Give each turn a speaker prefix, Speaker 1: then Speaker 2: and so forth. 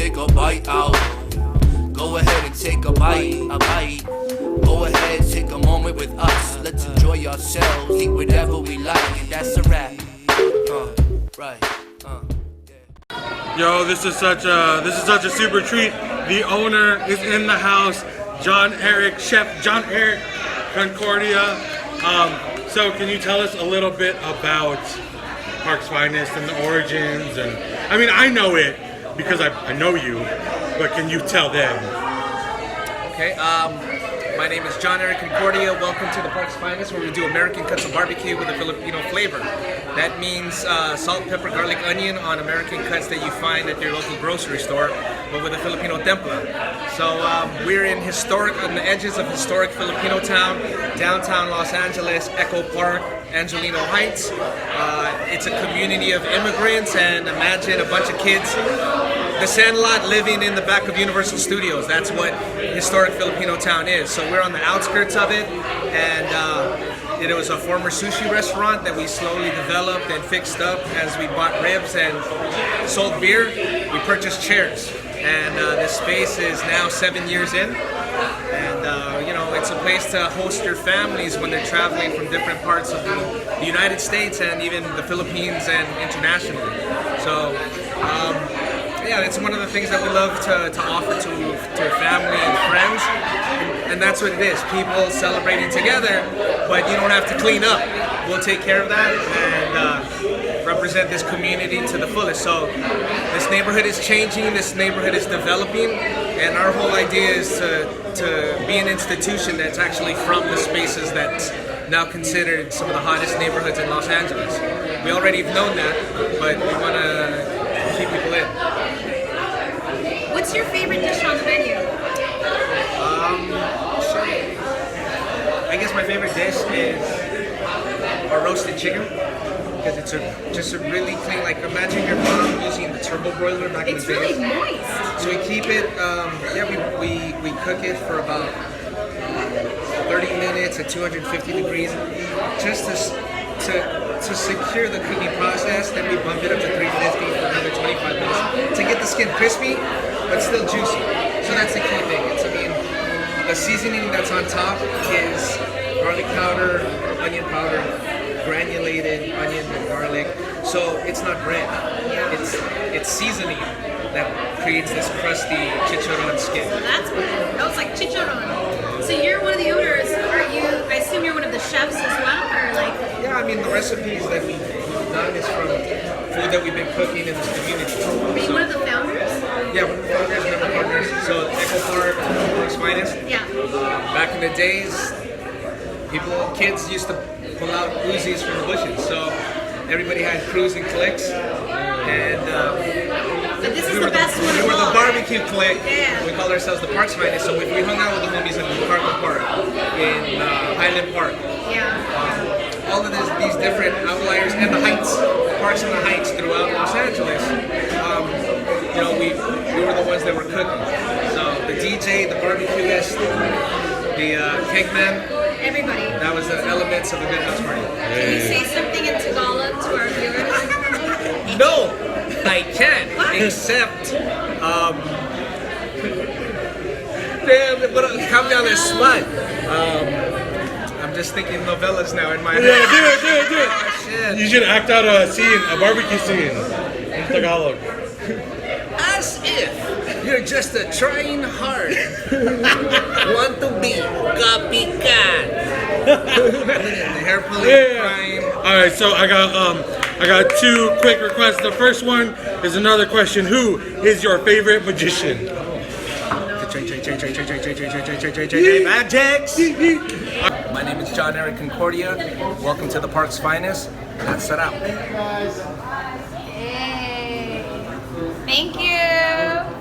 Speaker 1: take a bite out. Go ahead and take a bite. Go ahead, take a moment with us. Let's enjoy ourselves, eat whatever we like, and that's a wrap. Right.
Speaker 2: Yo, this is such a super treat. The owner is in the house, Chef Johneric Concordia. So can you tell us a little bit about Park's Finest and the origins? And I mean, I know it because I know you, but can you tell them?
Speaker 3: Okay, my name is Johneric Concordia. Welcome to the Park's Finest, where we do American cuts of barbecue with a Filipino flavor. That means salt, pepper, garlic, onion on American cuts that you find at your local grocery store, but with a Filipino templa. So we're on the edges of historic Filipino town, downtown Los Angeles, Echo Park, Angelino Heights. It's a community of immigrants, and imagine a bunch of kids, the Sandlot, living in the back of Universal Studios. That's what historic Filipino town is. So we're on the outskirts of it, and it was a former sushi restaurant that we slowly developed and fixed up as we bought ribs and sold beer. We purchased chairs, and this space is now 7 years in. And it's a place to host your families when they're traveling from different parts of the United States and even the Philippines and internationally. So it's one of the things that we love to offer to family and friends, and that's what it is. People celebrating together, but you don't have to clean up. We'll take care of that and represent this community to the fullest. So this neighborhood is changing, this neighborhood is developing, and our whole idea is to be an institution that's actually from the spaces that's now considered some of the hottest neighborhoods in Los Angeles. We already have known that, but we want to keep people in.
Speaker 4: What's your favorite dish on the menu?
Speaker 3: I guess my favorite dish is our roasted chicken, because it's just a really clean, like imagine your mom using the turbo broiler back in the day.
Speaker 4: It's really moist.
Speaker 3: So we keep it, we cook it for about 30 minutes at 250 degrees, just to secure the cooking process. Then we bump it up to 350 for another 25 minutes to get the skin crispy but still juicy. So that's the key thing. The seasoning that's on top is garlic powder, onion powder, granulated onion and garlic. So it's not bread. It's seasoning that creates this crusty chicharron skin.
Speaker 4: So that's what that was like, chicharron. So you're one of the owners. I assume you're one of the chefs as well, or like?
Speaker 3: Yeah, I mean the recipes that we've done is from food that we've been cooking in this community.
Speaker 4: Are you one of the founders?
Speaker 3: Yeah, one of the founders, one of the partners. So Echo Park, Park's Finest.
Speaker 4: Yeah.
Speaker 3: Back in the days, kids used to pull out Uzis from the bushes. So everybody had crews and cliques, and
Speaker 4: but this is the best one.
Speaker 3: We were the barbecue clique.
Speaker 4: Yeah.
Speaker 3: We called ourselves the Park's Finest. So we hung out with the homies in McCarthy Park, in Highland Park.
Speaker 4: Yeah.
Speaker 3: All of these different outliers and the heights, parks in the heights throughout Los Angeles. We were the ones that were cooking. So the DJ, the barbecuist, the cake man.
Speaker 4: Everybody.
Speaker 3: That was the elements of a good house party.
Speaker 4: Can you say something in Tagalog to our viewers?
Speaker 3: No, I can't.
Speaker 4: What?
Speaker 3: Except, calm down this smut. I'm just thinking novellas now in my head.
Speaker 2: Yeah, do it.
Speaker 3: Oh, shit.
Speaker 2: You should act out a barbecue scene in Tagalog.
Speaker 3: As if you're just trying hard. Want to be copycat. The hair pulling crime.
Speaker 2: All right, so I got two quick requests. The first one is another question. Who is your favorite magician?
Speaker 3: Magics. My name is Johneric Concordia. Welcome to the Park's Finest. That's Sarap.
Speaker 4: Hey. Thank you.